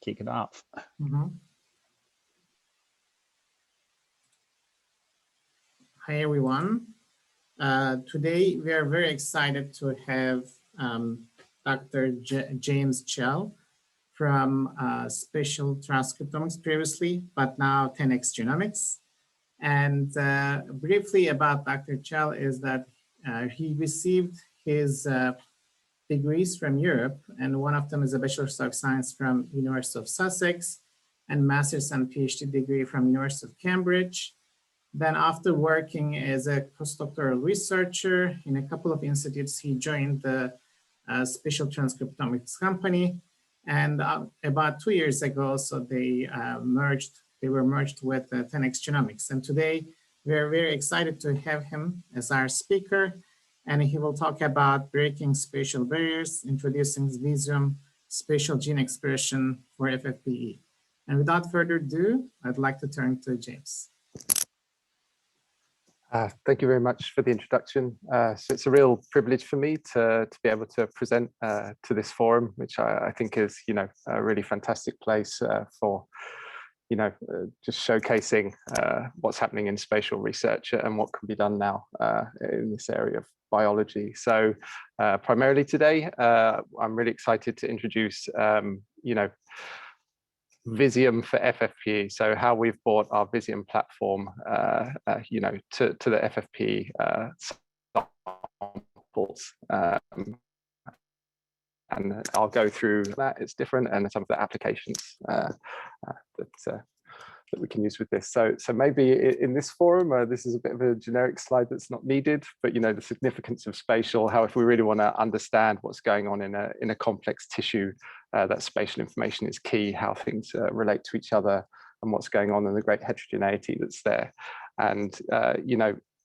kick it off. Hi, everyone. Today, we are very excited to have Dr. James Chell from Spatial Transcriptomics previously, but now 10x Genomics. And briefly about Dr. Chell is that he received his degrees from Europe, and one of them is a Bachelor of Science from University of Sussex, and Master's and PhD degree from University of Cambridge. Then after working as a postdoctoral researcher in a couple of institutes, he joined the Spatial Transcriptomics company. And about 2 years ago, so they were merged with 10x Genomics. And today, we're very excited to have him as our speaker. And he will talk about breaking spatial barriers, introducing Visium spatial gene expression for FFPE. And without further ado, I'd like to turn to James. Thank you very much for the introduction. So it's a real privilege for me to be able to present to this forum, which I think is, a really fantastic place for, just showcasing what's happening in spatial research and what can be done now in this area of biology. So primarily today, I'm really excited to introduce, Visium for FFPE, so how we've brought our Visium platform, to the FFPE samples. And I'll go through that. It's different, and some of the applications that we can use with this. So maybe in this forum, this is a bit of a generic slide that's not needed, but the significance of spatial, how if we really want to understand what's going on in a complex tissue, that spatial information is key, how things relate to each other and what's going on in the great heterogeneity that's there. And,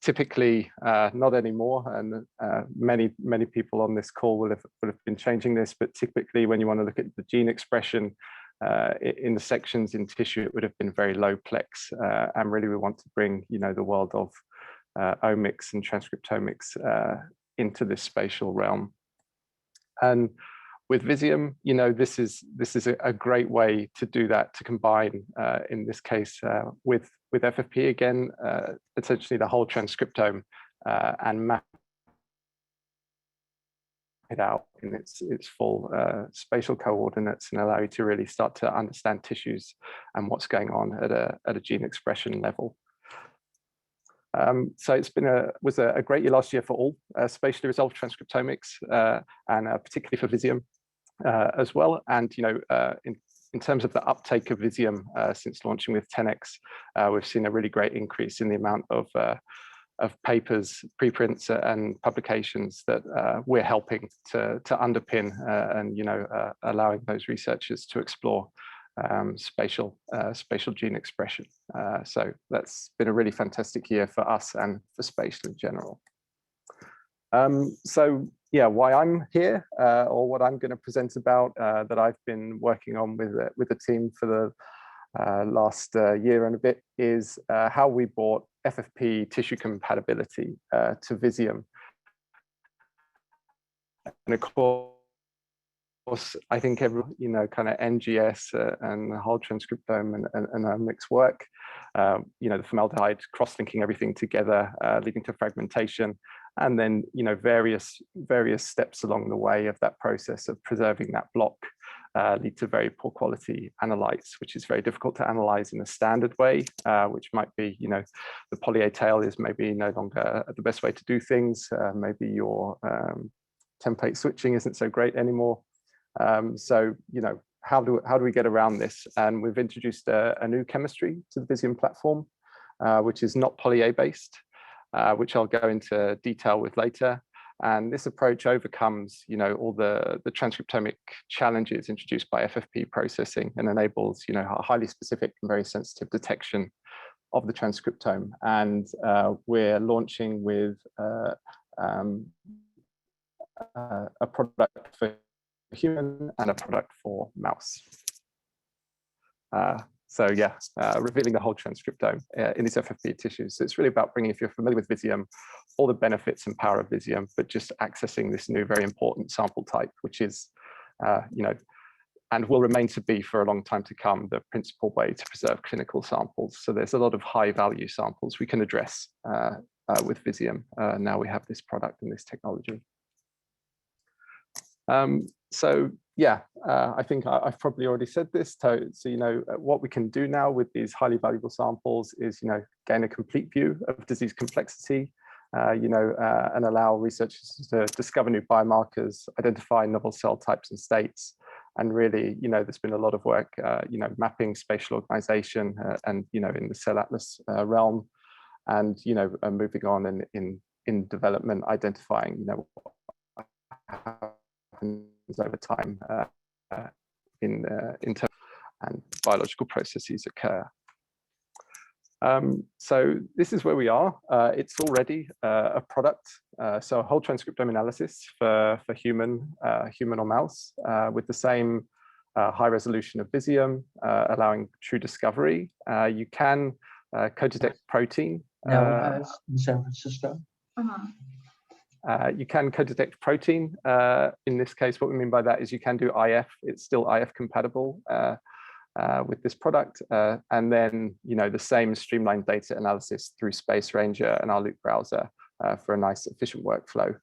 typically not anymore, and many people on this call will have been changing this, but typically when you want to look at the gene expression in the sections in tissue, it would have been very low plex, and really we want to bring the world of omics and transcriptomics into this spatial realm. And with Visium, this is a great way to do that, to combine in this case with FFPE again, essentially the whole transcriptome, and map it out in its full spatial coordinates and allow you to really start to understand tissues and what's going on at a gene expression level. So it's was a great year last year for all spatially resolved transcriptomics, and particularly for Visium as well. And in terms of the uptake of Visium since launching with 10x, we've seen a really great increase in the amount of papers, preprints, and publications that we're helping to underpin, and allowing those researchers to explore spatial gene expression. So that's been a really fantastic year for us and for spatial in general. So yeah, why I'm here, or what I'm going to present about, that I've been working on with the team for the last year and a bit, is how we brought FFPE tissue compatibility to Visium. And of course, I think kind of NGS and the whole transcriptome and omics work, the formaldehyde cross-linking everything together, leading to fragmentation, and then various steps along the way of that process of preserving that block lead to very poor quality analytes, which is very difficult to analyze in a standard way, which might be, the poly A tail is maybe no longer the best way to do things. Maybe your template switching isn't so great anymore. So, how do we get around this? And we've introduced a new chemistry to the Visium platform, which is not poly A based, which I'll go into detail with later. And this approach overcomes, all the transcriptomic challenges introduced by FFPE processing, and enables, a highly specific and very sensitive detection of the transcriptome. And we're launching with a product for human and a product for mouse. So yeah, revealing the whole transcriptome in these FFPE tissues. So it's really about bringing, if you're familiar with Visium, all the benefits and power of Visium, but just accessing this new, very important sample type, which is, and will remain to be for a long time to come the principal way to preserve clinical samples. So there's a lot of high value samples we can address with Visium. Now we have this product and this technology. So yeah, I think I've probably already said this. So you know, what we can do now with these highly valuable samples is, you know, gain a complete view of disease complexity, you know, and allow researchers to discover new biomarkers, identify novel cell types and states. And really, you know, there's been a lot of work, you know, mapping spatial organization and, you know, in the cell atlas realm, and, you know, moving on in development, identifying, you know, what happens over time in terms and biological processes occur. So this is where we are. It's already a product, so a whole transcriptome analysis for human or mouse with the same high resolution of Visium, allowing true discovery. You can co-detect protein. Now in San Francisco. You can co-detect protein. In this case, what we mean by that is you can do IF. It's still IF compatible with this product, and then, you know, the same streamlined data analysis through Space Ranger and our Loop browser for a nice efficient workflow,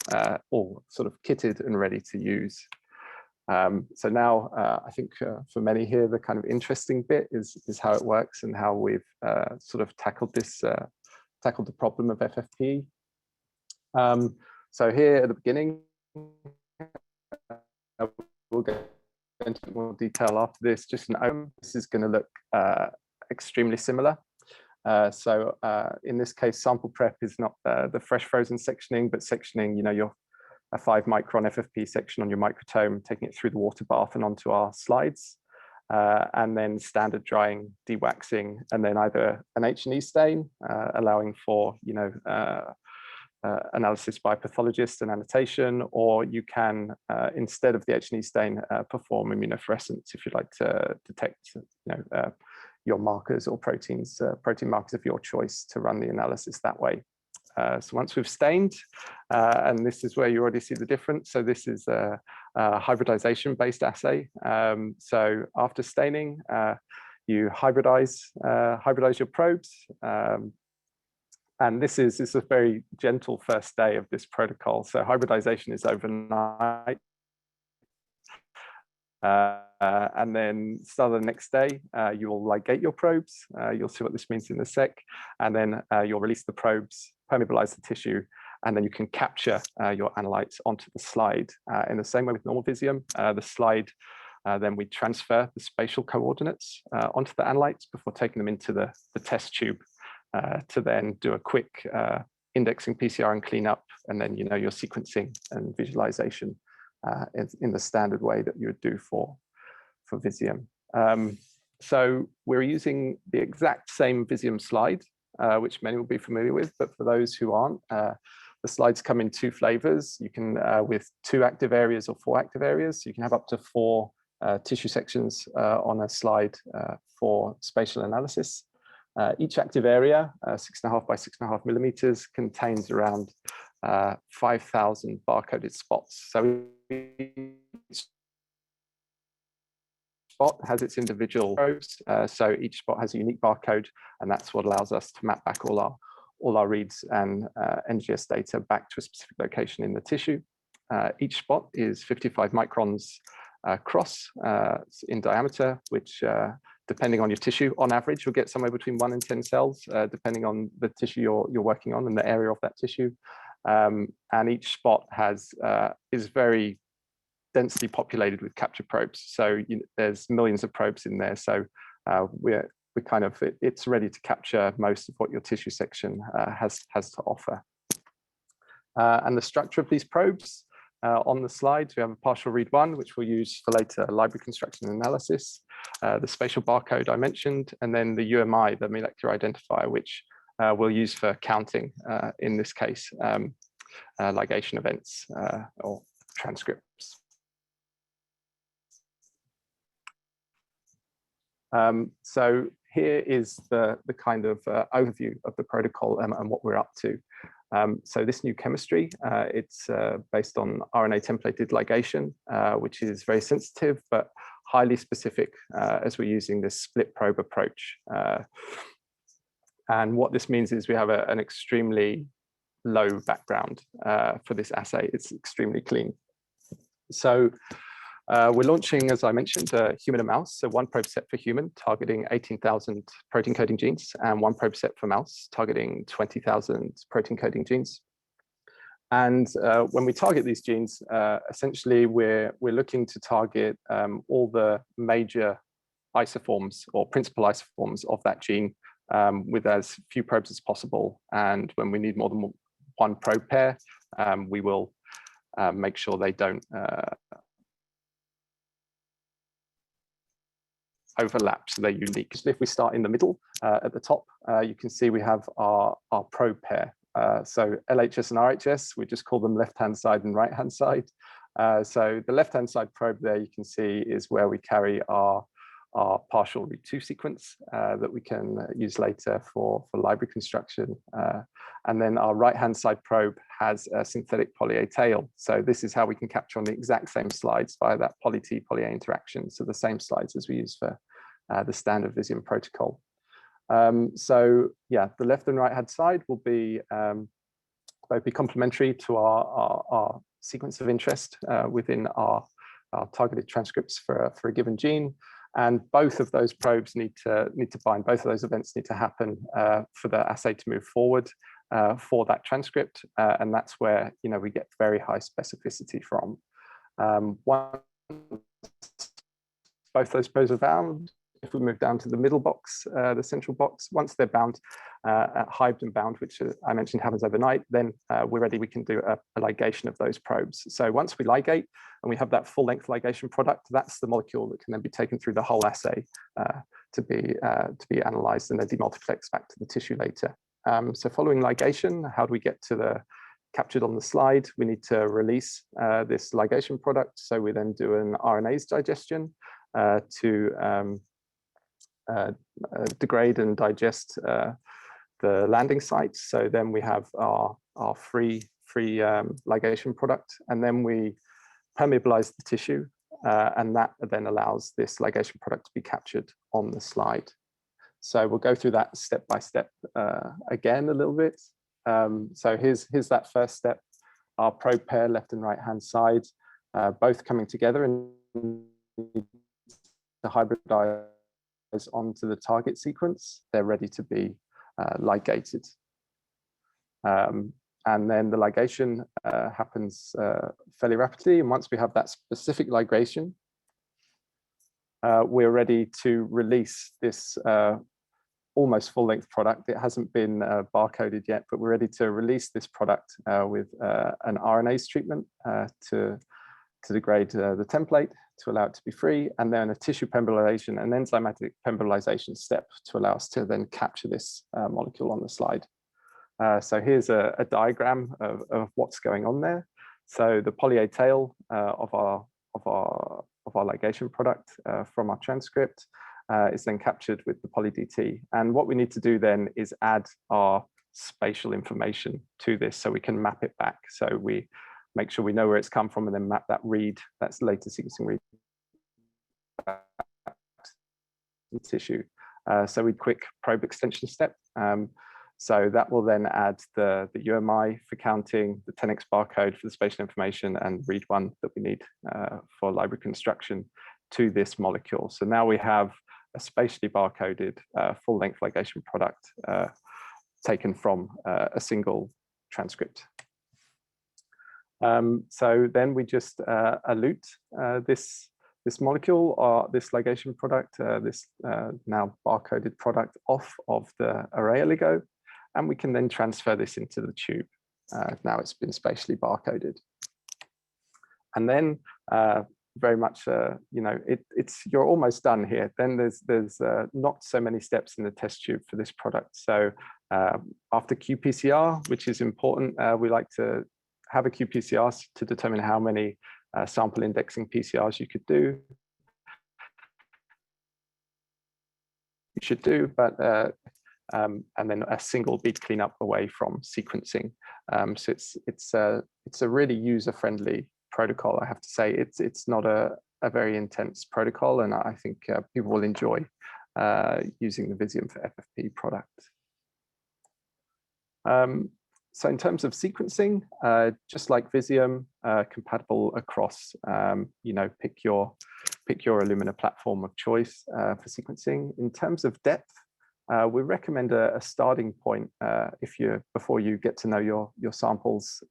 all sort of kitted and ready to use. So now I think for many here, the kind of interesting bit is how it works and how we've sort of tackled this, tackled the problem of FFPE. So here at the beginning, we'll go into more detail after this. Just an overview. This is going to look extremely similar. So in this case, sample prep is not the fresh frozen sectioning, but sectioning, you know, your a 5 micron FFP section on your microtome, taking it through the water bath and onto our slides, and then standard drying, dewaxing, and then either an H&E stain, allowing for, you know, analysis by pathologists and annotation, or you can, instead of the H&E stain, perform immunofluorescence if you'd like to detect, you know, your markers or proteins, protein markers of your choice to run the analysis that way. So once we've stained, and this is where you already see the difference. So this is a hybridization-based assay. So after staining, you hybridize your probes. And this is a very gentle first day of this protocol. So hybridization is overnight. And then start the next day, you will ligate your probes. You'll see what this means in a sec. And then you'll release the probes, permeabilize the tissue, and then you can capture your analytes onto the slide. In the same way with normal Visium, the slide, then we transfer the spatial coordinates onto the analytes before taking them into the test tube to then do a quick indexing PCR and cleanup, and then, you know, your sequencing and visualization in the standard way that you would do for Visium. So we're using the exact same Visium slide, which many will be familiar with, but for those who aren't, the slides come in 2 flavors. You can, with 2 active areas or 4 active areas, so you can have up to 4 tissue sections on a slide for spatial analysis. Each active area, 6.5 by 6.5 millimeters, contains around 5,000 barcoded spots. So each spot has its individual probes. So each spot has a unique barcode, and that's what allows us to map back all our reads and NGS data back to a specific location in the tissue. Each spot is 55 microns across in diameter, which depending on your tissue, on average, you'll get somewhere between 1 and 10 cells, depending on the tissue you're working on and the area of that tissue. And each spot is very densely populated with capture probes. So there's millions of probes in there. So it's ready to capture most of what your tissue section has to offer. And the structure of these probes, on the slides, we have a partial read 1, which we'll use for later library construction and analysis, the spatial barcode I mentioned, and then the UMI, the molecular identifier, which we'll use for counting, in this case, ligation events or transcripts. So here is the kind of overview of the protocol and what we're up to. So this new chemistry, it's based on RNA templated ligation, which is very sensitive but highly specific as we're using this split probe approach. And what this means is we have an extremely low background for this assay. It's extremely clean. So we're launching, as I mentioned, human and mouse. So one probe set for human, targeting 18,000 protein coding genes, and one probe set for mouse, targeting 20,000 protein coding genes. And when we target these genes, essentially we're looking to target all the major isoforms or principal isoforms of that gene with as few probes as possible. And when we need more than one probe pair, we will make sure they don't overlap, so they're unique. So if we start in the middle at the top, you can see we have our probe pair. So LHS and RHS, we just call them left-hand side and right-hand side. So the left-hand side probe there you can see is where we carry our partial root 2 sequence that we can use later for library construction. And then our right-hand side probe has a synthetic poly-A tail. So this is how we can capture on the exact same slides via that poly-T, poly-A interaction. So the same slides as we use for the standard Visium protocol. So yeah, the left and right-hand side will be both be complementary to our sequence of interest within our targeted transcripts for a given gene. And both of those probes need to bind. Both of those events need to happen for the assay to move forward for that transcript, and that's where we get very high specificity from. Once both those probes are bound, if we move down to the middle box, the central box, once they're bound, hived and bound, which I mentioned happens overnight, then we're ready. We can do a ligation of those probes. So once we ligate and we have that full-length ligation product, that's the molecule that can then be taken through the whole assay to be analyzed and then demultiplexed back to the tissue later. So following ligation, how do we get to the captured on the slide? We need to release this ligation product. So we then do an RNase digestion to degrade and digest the landing sites. So then we have our free ligation product, and then we permeabilize the tissue, and that then allows this ligation product to be captured on the slide. So we'll go through that step by step again a little bit. So here's that first step, our probe pair left and right hand side, both coming together and to hybridize onto the target sequence. They're ready to be ligated. And then the ligation happens fairly rapidly. And once we have that specific ligation, we're ready to release this almost full-length product. It hasn't been barcoded yet, but we're ready to release this product with an RNase treatment to degrade the template, to allow it to be free, and then a tissue pembrolization, an enzymatic pembrolization step to allow us to then capture this molecule on the slide. So here's a diagram of what's going on there. So the poly-A tail of our ligation product from our transcript is then captured with the poly-DT. And what we need to do then is add our spatial information to this so we can map it back. So we make sure we know where it's come from and then map that read, that's later sequencing read, back to the tissue. So we quick probe extension step. So that will then add the UMI for counting, the 10x barcode for the spatial information, and read one that we need for library construction to this molecule. So now we have a spatially barcoded full-length ligation product taken from a single transcript. So then we just elute this molecule or this ligation product, this now barcoded product off of the array oligo, and we can then transfer this into the tube. Now it's been spatially barcoded. And then very much, you're almost done here. Then there's not so many steps in the test tube for this product. So after qPCR, which is important, we like to have a qPCR to determine how many sample indexing PCRs you could do. You should do, but and then a single bead cleanup away from sequencing. So it's a really user-friendly protocol. I have to say, it's not a a very intense protocol, and I think people will enjoy using the Visium for FFPE product. So in terms of sequencing, just like Visium, compatible across, pick your Illumina platform of choice for sequencing. In terms of depth, we recommend a starting point before you get to know your samples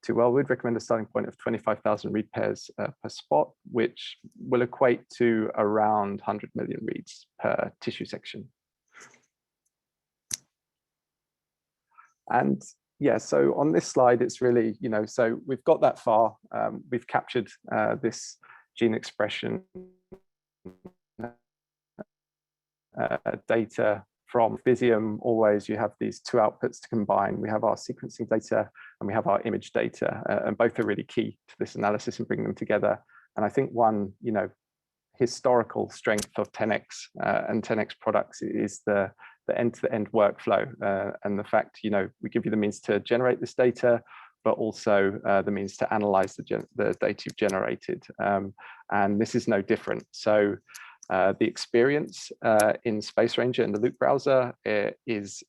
too well. We'd recommend a starting point of 25,000 read pairs per spot, which will equate to around 100 million reads per tissue section. And yeah, so on this slide, it's really, so we've got that far. We've captured this gene expression data from Visium. Always you have these two outputs to combine. We have our sequencing data and we have our image data, and both are really key to this analysis and bringing them together. And I think one, historical strength of 10x and 10x products is the end-to-end workflow, and the fact, we give you the means to generate this data, but also the means to analyze the data you've generated. And this is no different. So the experience in Space Ranger and the Loop browser is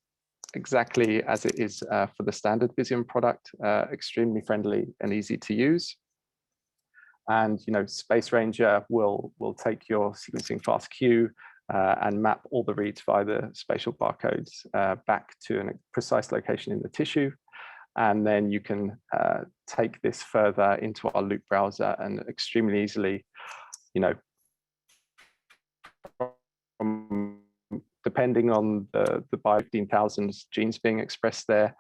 exactly as it is for the standard Visium product, extremely friendly and easy to use. And Space Ranger will take your sequencing FastQ and map all the reads via the spatial barcodes back to a precise location in the tissue. And then you can take this further into our Loop browser and extremely easily, depending on the 15,000 genes being expressed there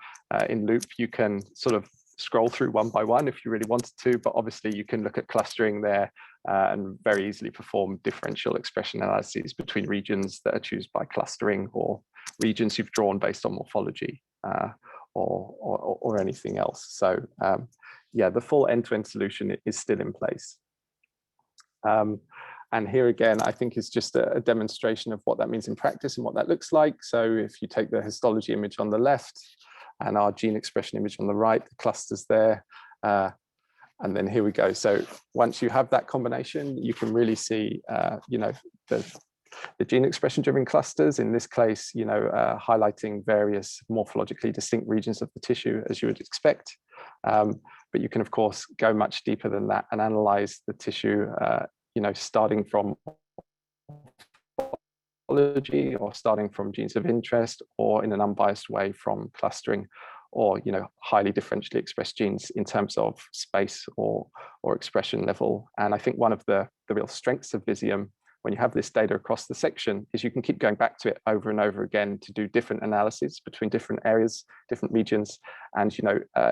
in Loop, you can sort of scroll through one by one if you really wanted to, but obviously you can look at clustering there and very easily perform differential expression analyses between regions that are chosen by clustering or regions you've drawn based on morphology or anything else. So yeah, the full end-to-end solution is still in place. And here again, I think is just a demonstration of what that means in practice and what that looks like. So if you take the histology image on the left and our gene expression image on the right, the clusters there, and then here we go. So once you have that combination, you can really see, the gene expression driven clusters, in this case, highlighting various morphologically distinct regions of the tissue, as you would expect. But you can, of course, go much deeper than that and analyze the tissue, starting from morphology or starting from genes of interest, or in an unbiased way from clustering, or highly differentially expressed genes in terms of space or expression level. And I think one of the real strengths of Visium, when you have this data across the section, is you can keep going back to it over and over again to do different analyses between different areas, different regions. And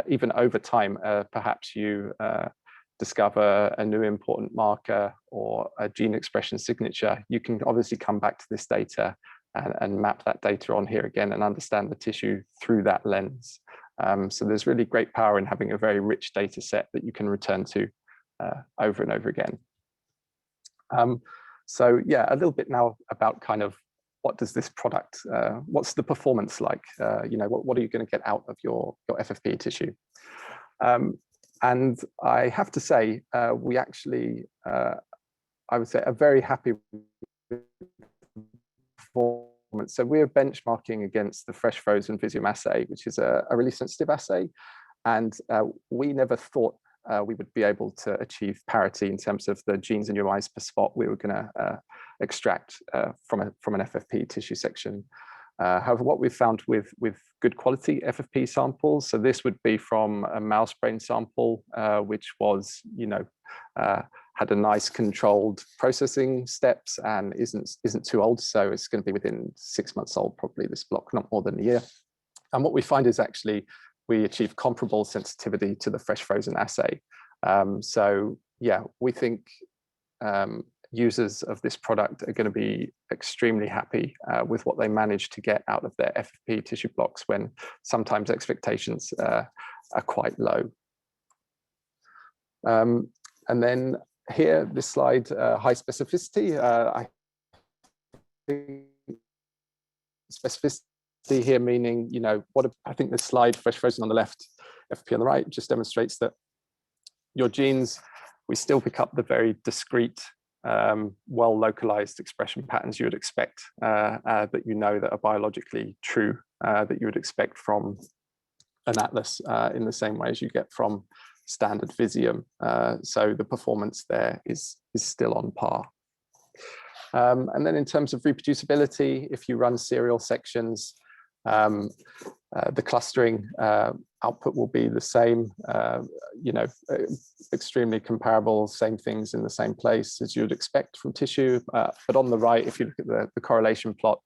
even over time, perhaps you discover a new important marker or a gene expression signature, you can obviously come back to this data and map that data on here again and understand the tissue through that lens. So there's really great power in having a very rich data set that you can return to over and over again. So yeah, a little bit now about kind of what does this product, what's the performance like? What are you going to get out of your FFPE tissue? And I have to say, we actually, I would say, are very happy with performance. So we're benchmarking against the fresh frozen Visium assay, which is a really sensitive assay. And we never thought we would be able to achieve parity in terms of the genes and UMIs per spot we were going to extract from an FFPE tissue section. However, what we've found with good quality FFPE samples, so this would be from a mouse brain sample, which was, had a nice controlled processing steps and isn't too old. So it's going to be within 6 months old, probably, this block, not more than a year. And what we find is actually we achieve comparable sensitivity to the fresh frozen assay. So yeah, we think users of this product are going to be extremely happy with what they manage to get out of their FFPE tissue blocks when sometimes expectations are quite low. And then here, this slide, high specificity. I think specificity here meaning, I think this slide, fresh frozen on the left, FFPE on the right, just demonstrates that your genes, we still pick up the very discrete, well-localized expression patterns you would expect, that you know that are biologically true, that you would expect from an atlas in the same way as you get from standard Visium. So the performance there is still on par. And then in terms of reproducibility, if you run serial sections, the clustering output will be the same, extremely comparable, same things in the same place as you would expect from tissue. But on the right, if you look at the correlation plot,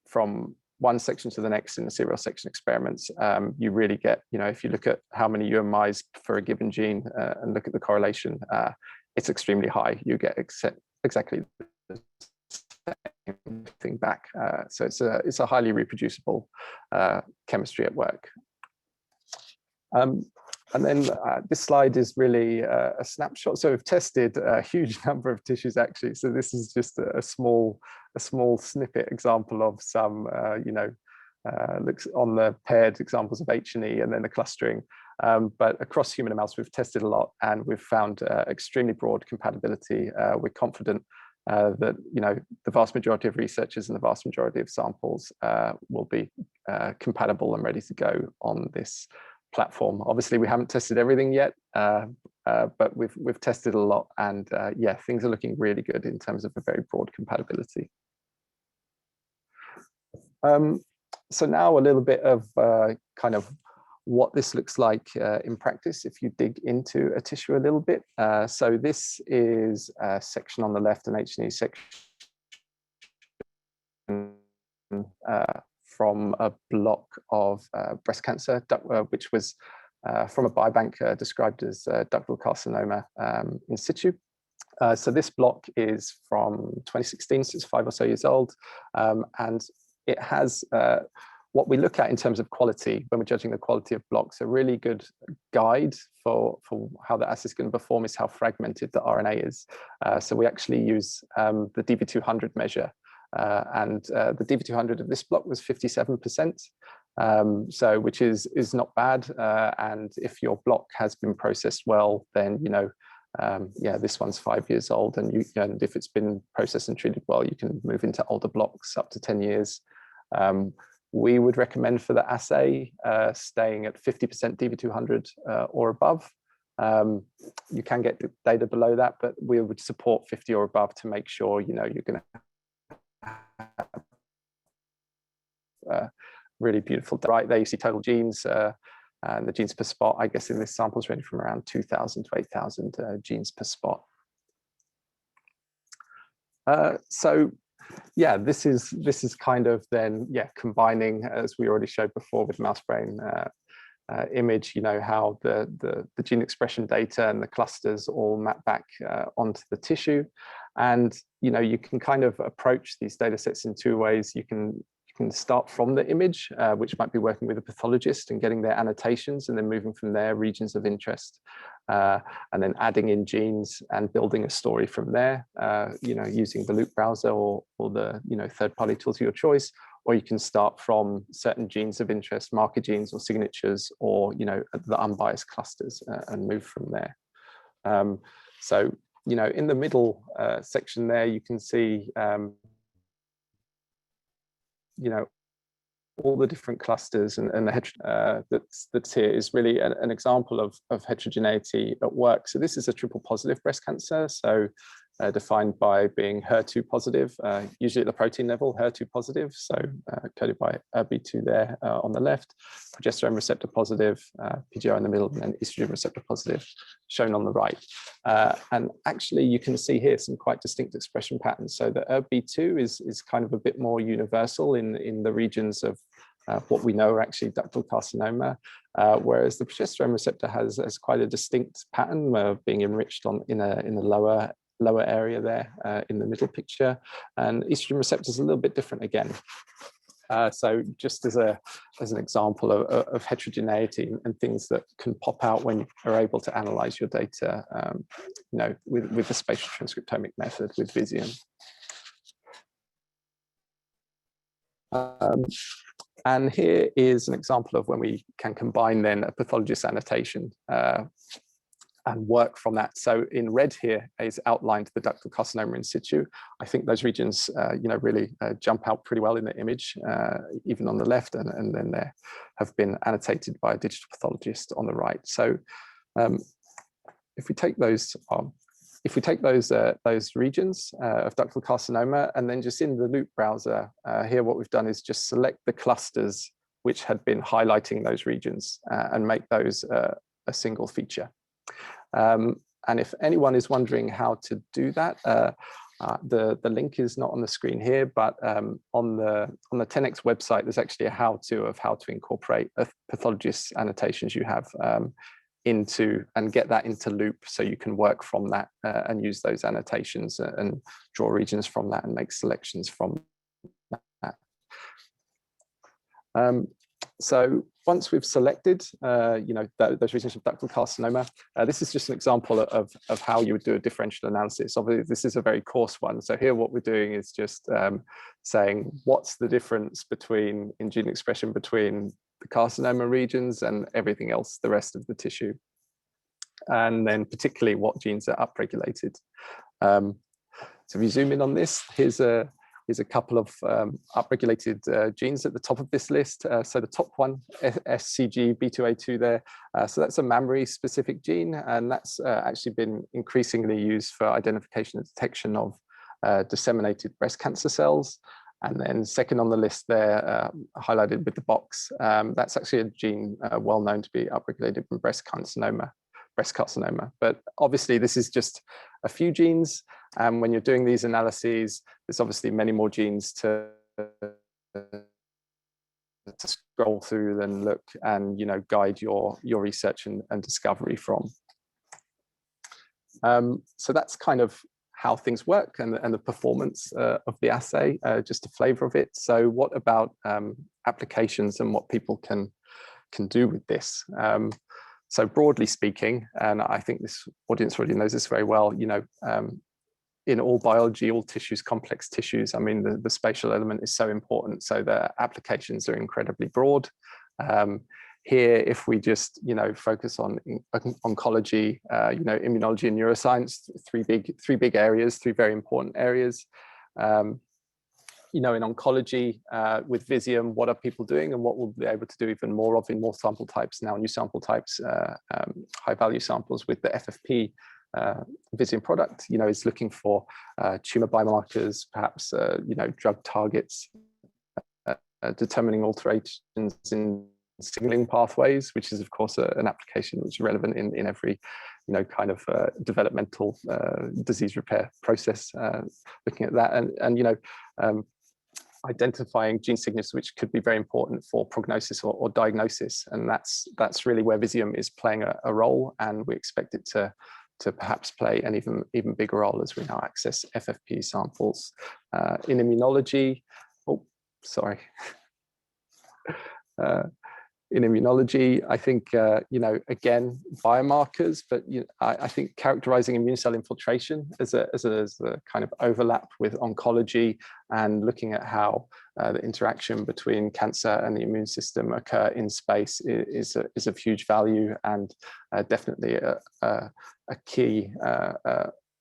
from one section to the next in the serial section experiments, you really get, if you look at how many UMIs for a given gene and look at the correlation, it's extremely high. You get exactly the same thing back. So it's a highly reproducible chemistry at work. And then this slide is really a snapshot. So we've tested a huge number of tissues actually. So this is just a small snippet example of some, looks on the paired examples of H&E and then the clustering. But across human and mouse, we've tested a lot and we've found extremely broad compatibility. We're confident that the vast majority of researchers and the vast majority of samples will be compatible and ready to go on this platform. Obviously, we haven't tested everything yet, but we've tested a lot, and yeah, things are looking really good in terms of a very broad compatibility. So now a little bit of kind of what this looks like in practice if you dig into a tissue a little bit. So this is a section on the left, an H&E section from a block of breast cancer, which was from a biobank described as ductal carcinoma in situ. So this block is from 2016, so it's 5 or so years old, and it has what we look at in terms of quality when we're judging the quality of blocks. A really good guide for how the assay is going to perform is how fragmented the RNA is. So we actually use the DV200 measure, and the DV200 of this block was 57%, so which is not bad. And if your block has been processed well, then yeah, this one's 5 years old, and and if it's been processed and treated well, you can move into older blocks up to 10 years. We would recommend for the assay staying at 50% DV200 or above. You can get data below that, but we would support 50 or above to make sure you're going to have really beautiful. Right there, you see total genes, and the genes per spot. I guess in this sample is ranging from around 2,000 to 8,000 genes per spot. So yeah, this is kind of then, yeah, combining, as we already showed before with mouse brain image, how the gene expression data and the clusters all map back onto the tissue. And you can kind of approach these data sets in two ways. You can start from the image, which might be working with a pathologist and getting their annotations, and then moving from there, regions of interest, and then adding in genes and building a story from there, using the Loop browser or the third-party tools of your choice. Or you can start from certain genes of interest, marker genes or signatures, or the unbiased clusters, and move from there. So in the middle section there, you can see all the different clusters and the that's here is really an example of heterogeneity at work. So this is a triple positive breast cancer, so defined by being HER2 positive, usually at the protein level, HER2 positive, so coded by ERB2 there on the left, progesterone receptor positive, PGR in the middle, and then estrogen receptor positive shown on the right. And actually you can see here some quite distinct expression patterns. So the ERB2 is kind of a bit more universal in the regions of what we know are actually ductal carcinoma, whereas the progesterone receptor has quite a distinct pattern of being enriched in a lower area there in the middle picture, and estrogen receptor is a little bit different again. So just as an example of heterogeneity and things that can pop out when you are able to analyze your data, with the spatial transcriptomic method with Visium. And here is an example of when we can combine then a pathologist annotation work from that. So in red here is outlined the ductal carcinoma in situ. I think those regions, really jump out pretty well in the image, even on the left, and then they have been annotated by a digital pathologist on the right. So if we take those regions of ductal carcinoma, and then just in the loop browser here, what we've done is just select the clusters which had been highlighting those regions and make those a single feature. And if anyone is wondering how to do that, the link is not on the screen here, but on the 10x website, there's actually a how-to of how to incorporate a pathologist's annotations you have into and get that into loop, so you can work from that and use those annotations and draw regions from that and make selections from that. So once we've selected, those regions of ductal carcinoma, this is just an example of how you would do a differential analysis. Obviously, this is a very coarse one. So here, what we're doing is just saying what's the difference in gene expression between the carcinoma regions and everything else, the rest of the tissue, and then particularly what genes are upregulated. So if you zoom in on this, here's a couple of upregulated genes at the top of this list. So the top one, SCG B2A2 there. So that's a mammary specific gene, and that's actually been increasingly used for identification and detection of disseminated breast cancer cells. And then second on the list there, highlighted with the box, that's actually a gene well known to be upregulated in breast carcinoma. But obviously this is just a few genes, and when you're doing these analyses, there's obviously many more genes to scroll through and look and guide your research and discovery from. So that's kind of how things work and the performance of the assay, just a flavor of it. So what about applications and what people can do with this? So broadly speaking, and I think this audience already knows this very well, in all biology, all tissues, complex tissues, I mean, the spatial element is so important. So the applications are incredibly broad. Here, if we just focus on oncology, immunology and neuroscience, three big areas, three very important areas. In oncology, with Visium, what are people doing and what will be able to do even more of in more sample types now, new sample types, high value samples with the FFPE Visium product, is looking for tumor biomarkers, perhaps, drug targets, determining alterations in signaling pathways, which is of course an application which is relevant in every kind of developmental disease repair process, looking at that, and identifying gene signatures which could be very important for prognosis or diagnosis, and that's really where Visium is playing a role, and we expect it to perhaps play an even bigger role as we now access FFPE samples. In immunology, in immunology, I think, again, biomarkers, but I think characterizing immune cell infiltration as a kind of overlap with oncology and looking at how the interaction between cancer and the immune system occur in space is of huge value, and definitely a key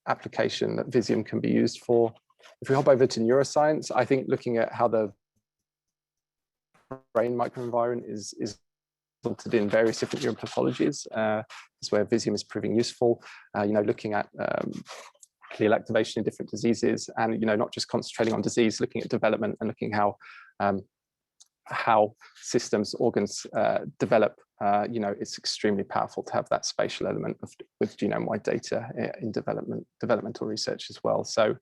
application that Visium can be used for. If we hop over to neuroscience, I think looking at how the brain microenvironment is resulted in various different neuropathologies is where Visium is proving useful. Looking at glial activation in different diseases, and not just concentrating on disease, looking at development and looking how systems, organs develop. It's extremely powerful to have that spatial element with genome-wide data in developmental research as well. So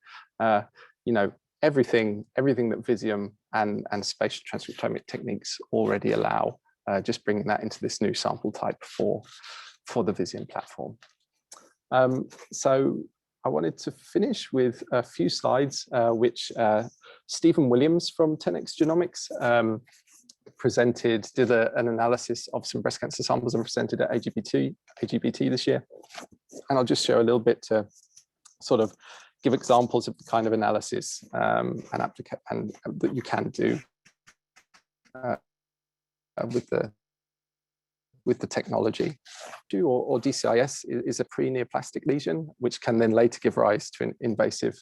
everything that Visium and spatial transcriptomic techniques already allow, just bringing that into this new sample type for the Visium platform. So I wanted to finish with a few slides which Stephen Williams from 10x Genomics did an analysis of some breast cancer samples and presented at AGBT this year. And I'll just share a little bit to sort of give examples of the kind of analysis and that you can do with the with the technology. Or DCIS is a pre-neoplastic lesion, which can then later give rise to an invasive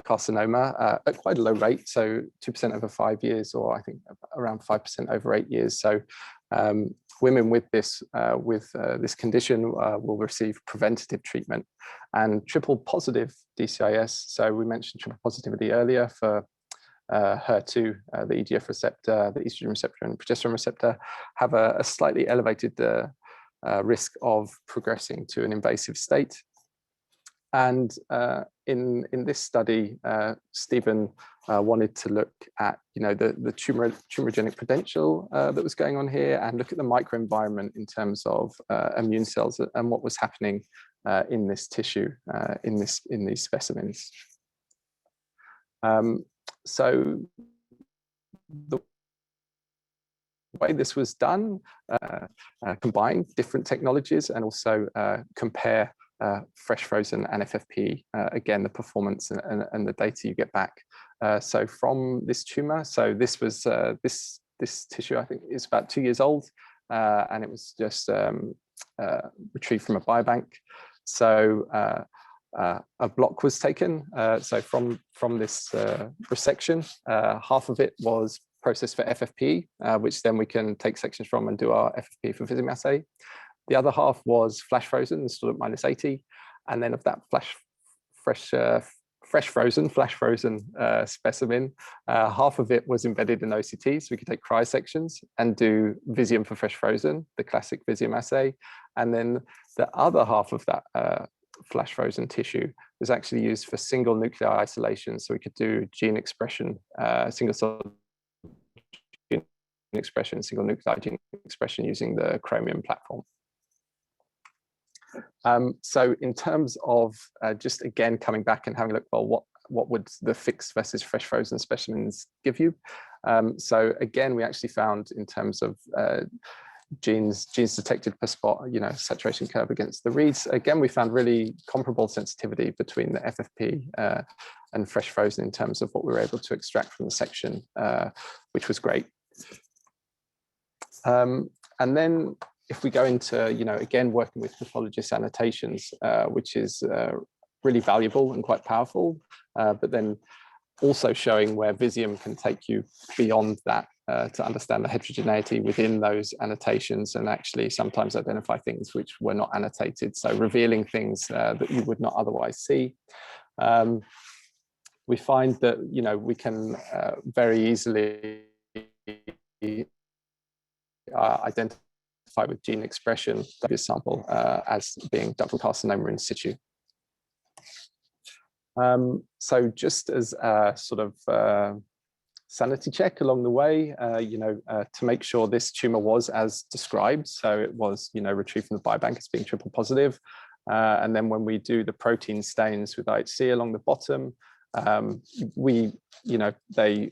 carcinoma at quite a low rate, so 2% over 5 years, or I think around 5% over 8 years. So women with this condition will receive preventative treatment. And triple positive DCIS, so we mentioned triple positivity earlier for HER2, the EGF receptor, the estrogen receptor, and progesterone receptor, have a slightly elevated risk of progressing to an invasive state. And in this study, Stephen wanted to look at the tumorigenic potential that was going on here, and look at the microenvironment in terms of immune cells and what was happening in this tissue, in these specimens. So the way this was done, combine different technologies and also compare fresh frozen and FFPE, again, the performance and the data you get back. So from this tumor, so this was this tissue, I think, is about 2 years old, and it was just retrieved from a biobank. So a block was taken. So from this resection, half of it was processed for FFPE, which then we can take sections from and do our FFPE for Visium assay. The other half was flash frozen and stored at -80. And then of that flash frozen specimen, half of it was embedded in OCT, so we could take cryo sections and do Visium for fresh frozen, the classic Visium assay. And then the other half of that flash frozen tissue was actually used for single nuclei isolation, so we could do gene expression, single cell gene expression, single nuclei gene expression using the Chromium platform. So in terms of just again coming back and having a look, well, what would the fixed versus fresh frozen specimens give you? So again, we actually found in terms of genes detected per spot, saturation curve against the reads. Again, we found really comparable sensitivity between the FFP and fresh frozen in terms of what we were able to extract from the section, which was great. And then if we go into, again, working with pathologist annotations, which is really valuable and quite powerful, but then also showing where Visium can take you beyond that to understand the heterogeneity within those annotations and actually sometimes identify things which were not annotated. So revealing things that you would not otherwise see. We find that, we can very easily identify with gene expression this sample as being ductal carcinoma in situ. So just as a sort of sanity check along the way, to make sure this tumor was as described. So it was, retrieved from the biobank as being triple positive. And then when we do the protein stains with IHC along the bottom, they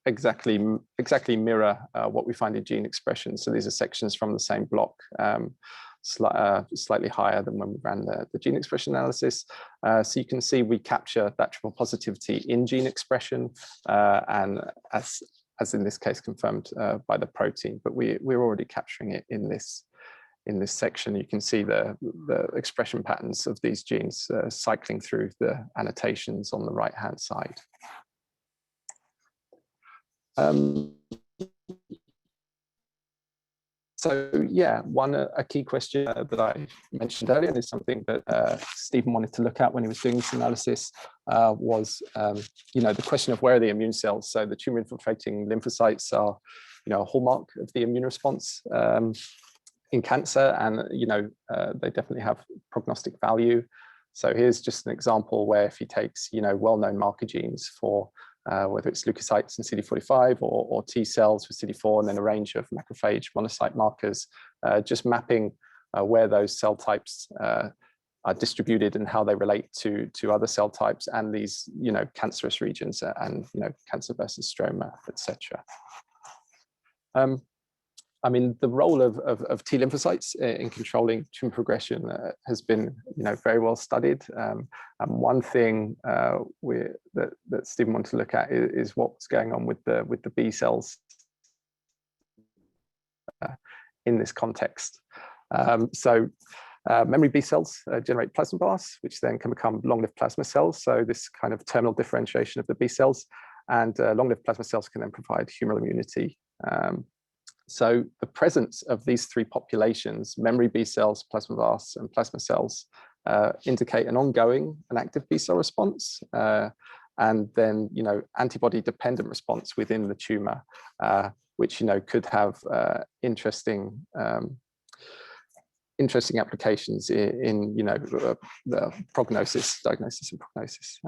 exactly mirror what we find in gene expression. So these are sections from the same block, slightly higher than when we ran the gene expression analysis. So you can see we capture that triple positivity in gene expression, and as in this case confirmed by the protein, but we're already capturing it in this section. You can see the expression patterns of these genes cycling through the annotations on the right hand side. So yeah, a key question that I mentioned earlier, and is something that Stephen wanted to look at when he was doing this analysis, was the question of where are the immune cells. So the tumor infiltrating lymphocytes are a hallmark of the immune response in cancer, and they definitely have prognostic value. So here's just an example where if he takes well-known marker genes for whether it's leukocytes and CD45 or T cells for CD4, and then a range of macrophage monocyte markers, just mapping where those cell types are distributed and how they relate to other cell types and these cancerous regions and cancer versus stroma, etc. I mean, the role of T lymphocytes in controlling tumor progression has been, very well studied. And one thing that Stephen wanted to look at is what's going on with the B cells this context. Memory B cells generate plasmablasts, which then can become long-lived plasma cells. So this kind of terminal differentiation of the B cells, and long-lived plasma cells can then provide humoral immunity. So the presence of these three populations, memory B cells, plasmablasts, and plasma cells, indicate an ongoing and active B cell response, and then antibody-dependent response within the tumor, which could have interesting applications in the prognosis, diagnosis, and prognosis.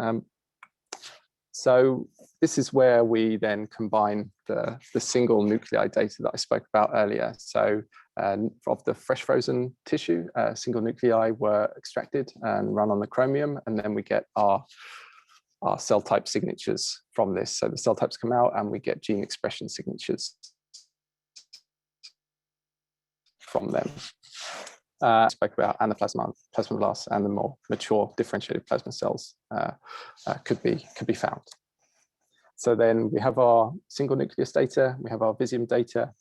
So this is where we then combine the single nuclei data that I spoke about earlier. So of the fresh frozen tissue, single nuclei were extracted and run on the chromium, and then we get our cell type signatures from this. So the cell types come out and we get gene expression signatures from them. Spoke about, and the plasmablasts and the more mature differentiated plasma cells could be found. So then we have our single nucleus data, we have our Visium data,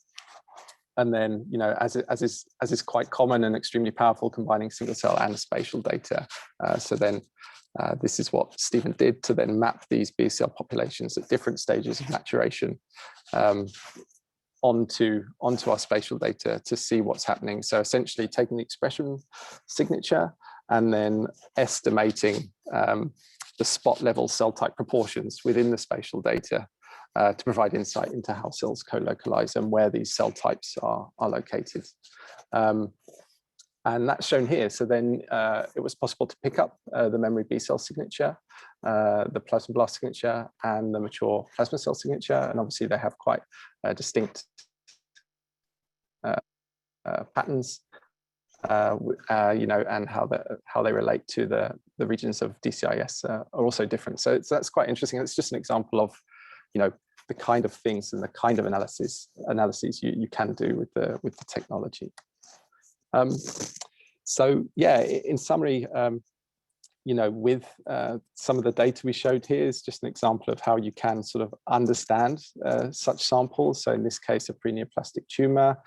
and then as is quite common and extremely powerful, combining single cell and spatial data. So then this is what Stephen did to then map these B cell populations at different stages of maturation onto our spatial data to see what's happening. So essentially taking the expression signature and then estimating the spot level cell type proportions within the spatial data to provide insight into how cells co-localize and where these cell types are located. And that's shown here. So then it was possible to pick up the memory B cell signature, the plasmablast signature, and the mature plasma cell signature. And obviously they have quite distinct patterns, and how they relate to the regions of DCIS are also different. So that's quite interesting. It's just an example of, the kind of things and the kind of analyses you can do with the technology. So yeah, in summary, with some of the data we showed here is just an example of how you can sort of understand such samples. So in this case, a preneoplastic tumor,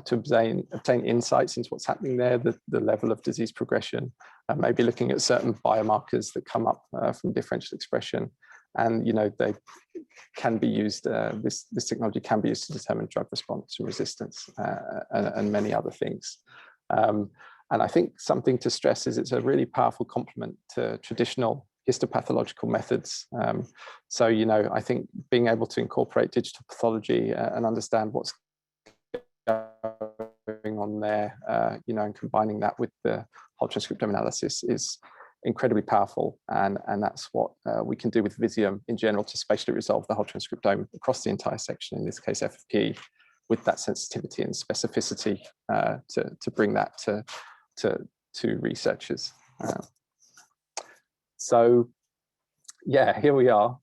to obtain insights into what's happening there, the level of disease progression, maybe looking at certain biomarkers that come up from differential expression. And they can be used, this technology can be used to determine drug response and resistance and many other things. And I think something to stress is it's a really powerful complement to traditional histopathological methods. So, I think being able to incorporate digital pathology and understand what's going on there, and combining that with the whole transcriptome analysis is incredibly powerful. And that's what we can do with Visium in general to spatially resolve the whole transcriptome across the entire section, in this case FFPE, with that sensitivity and specificity to bring that to researchers. So yeah, here we are.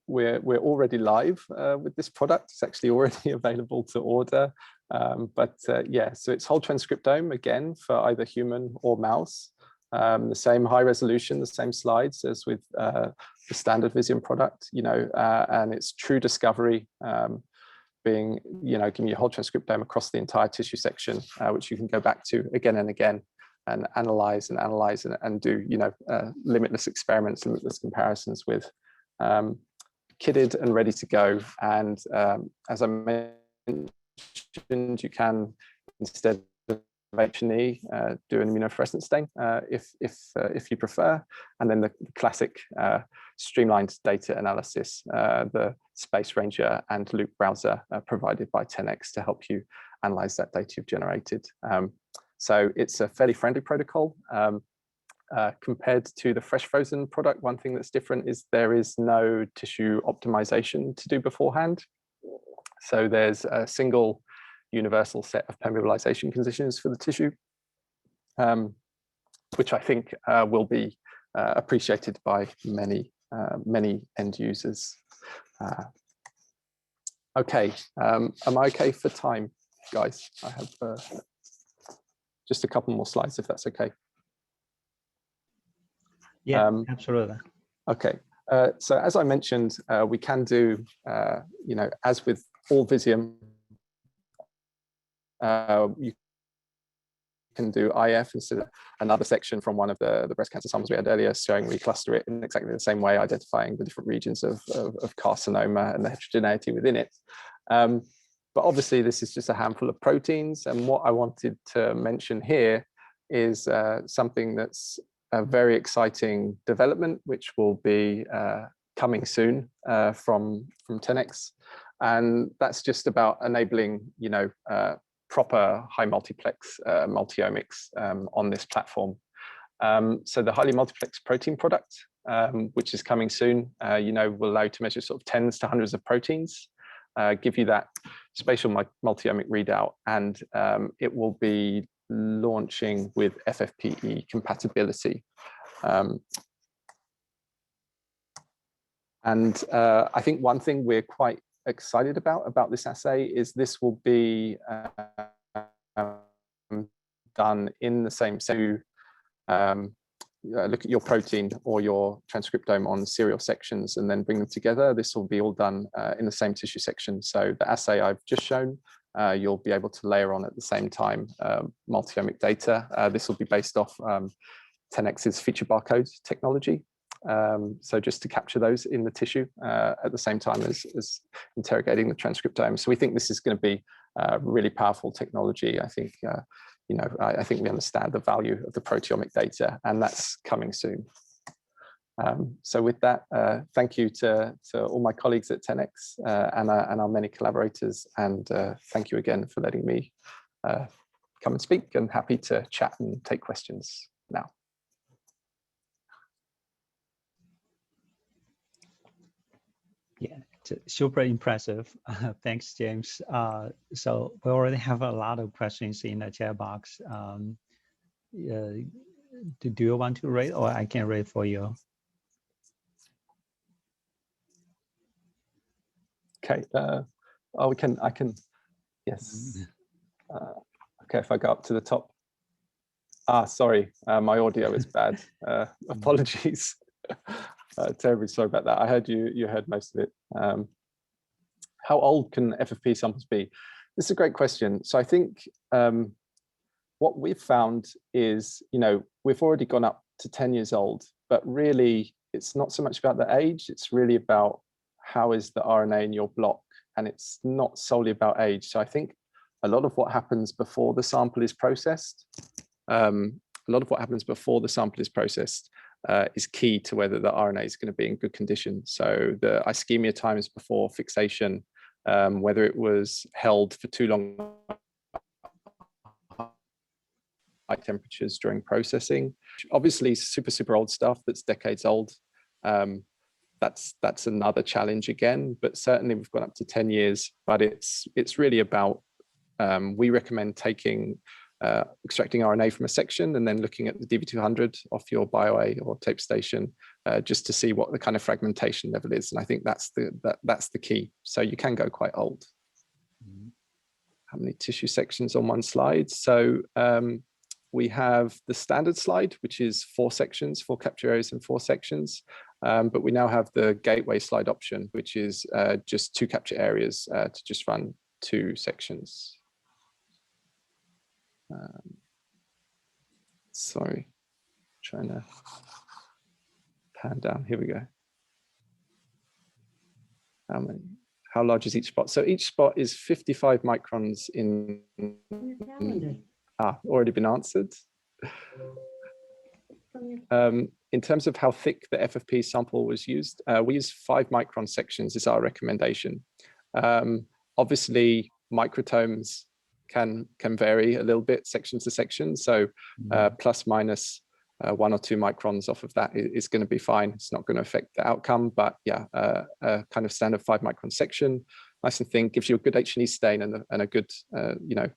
We're already live with this product. It's actually already available to order. Yeah, so it's whole transcriptome again for either human or mouse. The same high resolution, the same slides as with the standard Visium product, and it's true discovery, being, giving you a whole transcriptome across the entire tissue section, which you can go back to again and again and analyze and do, limitless experiments, limitless comparisons with, kitted and ready to go. And as I mentioned, you can, instead of H&E, do an immunofluorescence stain if you prefer, and then the classic streamlined data analysis, the Space Ranger and Loop browser provided by 10x to help you analyze that data you've generated. So it's a fairly friendly protocol. Compared to the fresh frozen product, one thing that's different is there is no tissue optimization to do beforehand. So there's a single universal set of permeabilization conditions for the tissue, which I think will be appreciated by many end users. Okay, am I okay for time, guys? I have just a couple more slides, if that's okay. Yeah, absolutely. Okay, so as I mentioned, we can do, as with all Visium You can do IF instead of another section from one of the breast cancer samples we had earlier, showing we cluster it in exactly the same way, identifying the different regions of carcinoma and the heterogeneity within it. But obviously, this is just a handful of proteins. And what I wanted to mention here is something that's a very exciting development, which will be coming soon from 10x. And that's just about enabling, proper high multiplex multiomics on this platform. So the highly multiplex protein product, which is coming soon, will allow you to measure sort of tens to hundreds of proteins, give you that spatial multiomic readout, and it will be launching with FFPE compatibility. And I think one thing we're quite excited about this assay is this will be done in the same to look at your protein or your transcriptome on serial sections and then bring them together. This will be all done in the same tissue section. So the assay I've just shown, you'll be able to layer on at the same time multiomic data. This will be based off 10x's feature barcode technology. So just to capture those in the tissue at the same time as interrogating the transcriptome. So we think this is going to be really powerful technology. I think, I think we understand the value of the proteomic data, and that's coming soon. So with that, thank you to all my colleagues at 10x and our many collaborators, and thank you again for letting me come and speak, and happy to chat and take questions now. Yeah, it's super impressive. Thanks, James. So we already have a lot of questions in the chat box. Do you want to read, or I can read for you? Okay. I can. Yes. Okay. If I go up to the top. Sorry, my audio is bad. Apologies. Terribly sorry about that. I heard you heard most of it. How old can FFP samples be? This is a great question. So I think what we've found is, we've already gone up to 10 years old, but really it's not so much about the age, it's really about how is the RNA in your block, and it's not solely about age. So I think a lot of what happens before the sample is processed, is key to whether the RNA is going to be in good condition. So the ischemia times before fixation, whether it was held for too long high temperatures during processing. Obviously, super old stuff that's decades old. That's another challenge again, but certainly we've gone up to 10 years, but it's really about, we recommend extracting RNA from a section and then looking at the DV200 off your BioA or tape station, just to see what the kind of fragmentation level is. And I think that's the key. So you can go quite old. How many tissue sections on one slide? So we have the standard slide, which is 4 sections, 4 capture areas and 4 sections. But we now have the gateway slide option, which is just 2 capture areas to just run 2 sections. Sorry, trying to pan down. Here we go. How large is each spot? So each spot is 55 microns in. Already been answered. In terms of how thick the FFP sample was used, we use 5 micron sections is our recommendation. Obviously, microtomes can vary a little bit section to section. So plus minus 1 or 2 microns off of that is going to be fine. It's not going to affect the outcome, but yeah, a kind of standard 5 micron section, nice and thin, gives you a good H&E stain and a good,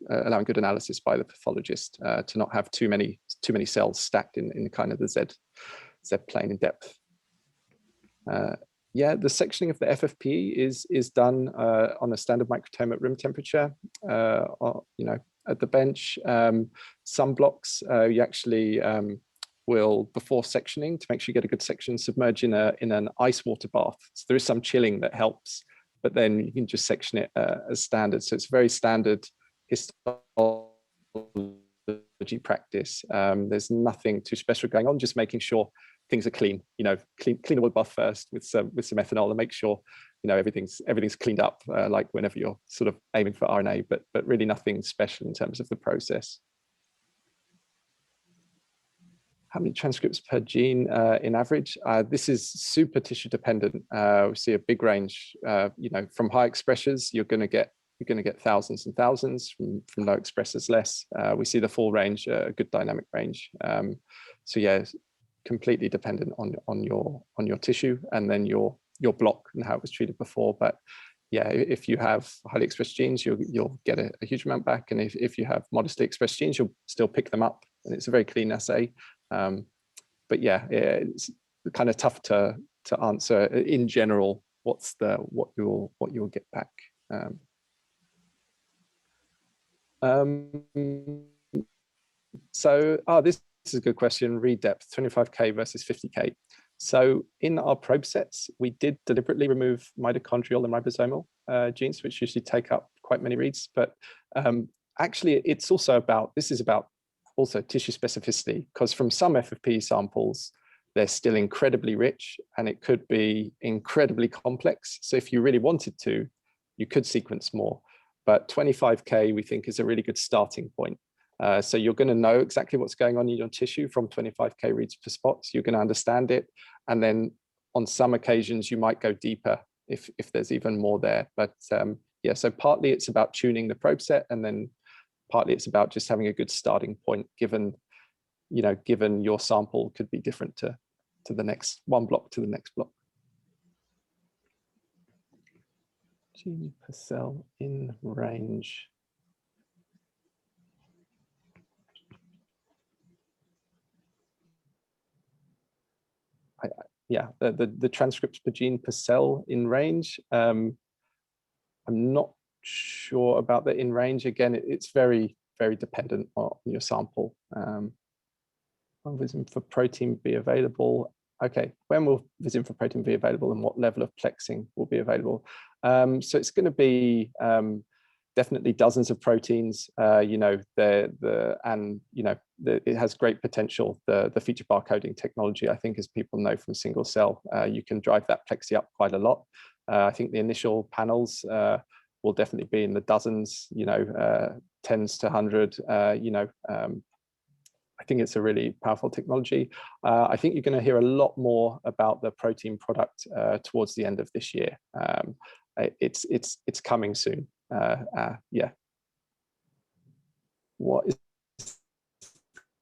allowing good analysis by the pathologist to not have too many cells stacked in kind of the Z plane in depth. Yeah, the sectioning of the FFPE is done on a standard microtome at room temperature, at the bench. Some blocks you actually will, before sectioning, to make sure you get a good section, submerge in an ice water bath. So there is some chilling that helps, but then you can just section it as standard. So it's very standard histology practice. There's nothing too special going on, just making sure things are clean, clean the wood bath first with some ethanol and make sure, everything's cleaned up, like whenever you're sort of aiming for RNA, but really nothing special in terms of the process. How many transcripts per gene in average? This is super tissue dependent. We see a big range, from high expressors, you're going to get thousands and thousands, from low expressors less. We see the full range, a good dynamic range. So yeah, completely dependent on your tissue and then your block and how it was treated before. But yeah, if you have highly expressed genes, you'll get a huge amount back, and if you have modestly expressed genes, you'll still pick them up, and it's a very clean assay. But yeah, it's kind of tough to answer in general what you'll get back. So this is a good question. Read depth 25K versus 50K. So in our probe sets, we did deliberately remove mitochondrial and ribosomal genes, which usually take up quite many reads. But actually, it's also about tissue specificity, because from some FFPE samples, they're still incredibly rich and it could be incredibly complex. So if you really wanted to, you could sequence more. But 25K, we think, is a really good starting point. So you're going to know exactly what's going on in your tissue from 25K reads per spot. So you're going to understand it. And then on some occasions, you might go deeper if there's even more there. But yeah, so partly it's about tuning the probe set, and then partly it's about just having a good starting point, given your sample could be different to the next one block to the next block. Gene per cell in range. Yeah, the transcripts per gene per cell in range. I'm not sure about the in range. Again, it's very, very dependent on your sample. When will Visium for protein be available? Okay, when will Visium for protein be available, and what level of plexing will be available? So it's going to be definitely dozens of proteins. It has great potential. The feature barcoding technology, I think, as people know from single cell, you can drive that plexi up quite a lot. I think the initial panels will definitely be in the dozens, tens to 100. I think it's a really powerful technology. I think you're going to hear a lot more about the protein product towards the end of this year. It's coming soon. Yeah. What is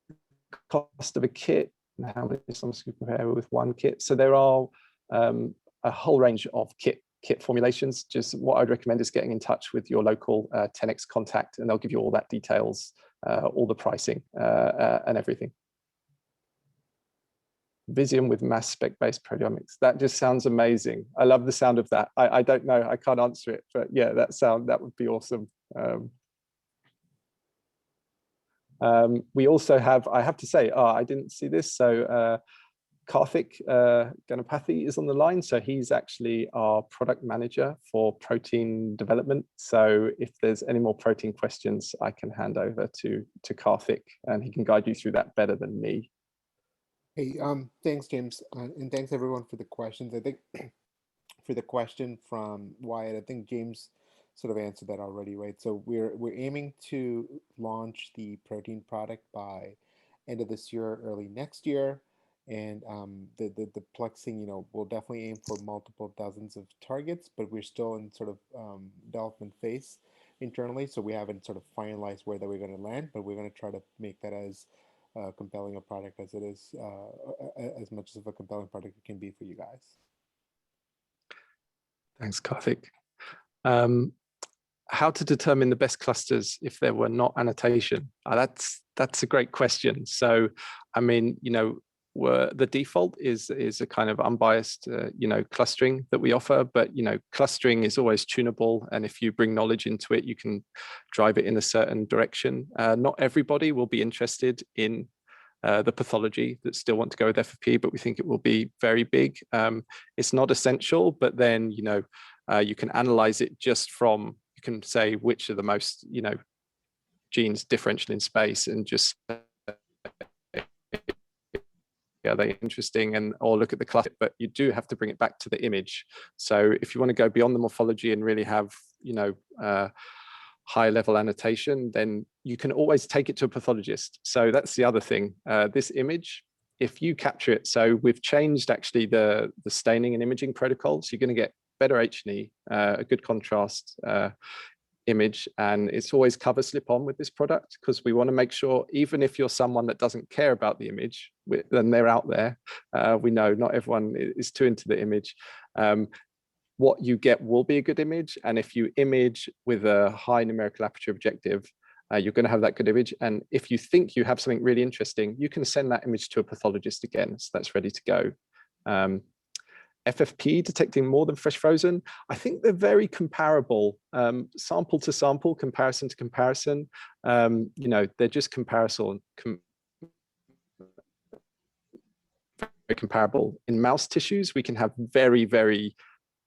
the cost of a kit, and how many systems can compare with one kit? So there are a whole range of kit formulations. Just what I'd recommend is getting in touch with your local 10x contact, and they'll give you all that details, all the pricing and everything. Visium with mass spec based proteomics. That just sounds amazing. I love the sound of that. I don't know, I can't answer it, but yeah, that would be awesome. We also have, I have to say, I didn't see this. So Karthik Ganapathy is on the line. So he's actually our product manager for protein development. So if there's any more protein questions, I can hand over to Karthik, and he can guide you through that better than me. Hey, thanks, James, and thanks everyone for the questions. I think for the question from Wyatt, I think James sort of answered that already, right? So we're aiming to launch the protein product by end of this year, early next year, and the plexing, we'll definitely aim for multiple dozens of targets, but we're still in sort of development phase internally, so we haven't sort of finalized where that we're going to land, but we're going to try to make that as compelling a product as it is, as much of a compelling product it can be for you guys. Thanks, Karthik. How to determine the best clusters if there were not annotation? That's a great question. So, I mean, the default is a kind of unbiased, clustering that we offer, but clustering is always tunable, and if you bring knowledge into it, you can drive it in a certain direction. Not everybody will be interested in the pathology that still want to go with FFPE, but we think it will be very big. It's not essential, but then you can analyze it just from, you can say which are the most genes differential in space and just are they interesting, and or look at the cluster, but you do have to bring it back to the image. So if you want to go beyond the morphology and really have, you know, high level annotation, then you can always take it to a pathologist. So that's the other thing. This image, if you capture it, so we've changed actually the staining and imaging protocols. You're going to get better H&E, a good contrast image, and it's always cover slip on with this product, because we want to make sure, even if you're someone that doesn't care about the image, then they're out there. We know not everyone is too into the image. What you get will be a good image, and if you image with a high numerical aperture objective, you're going to have that good image. And if you think you have something really interesting, you can send that image to a pathologist again, so that's ready to go. FFPE detecting more than fresh frozen, I think they're very comparable, sample to sample, comparison to comparison. You know, they're just very comparable. In mouse tissues, we can have very, very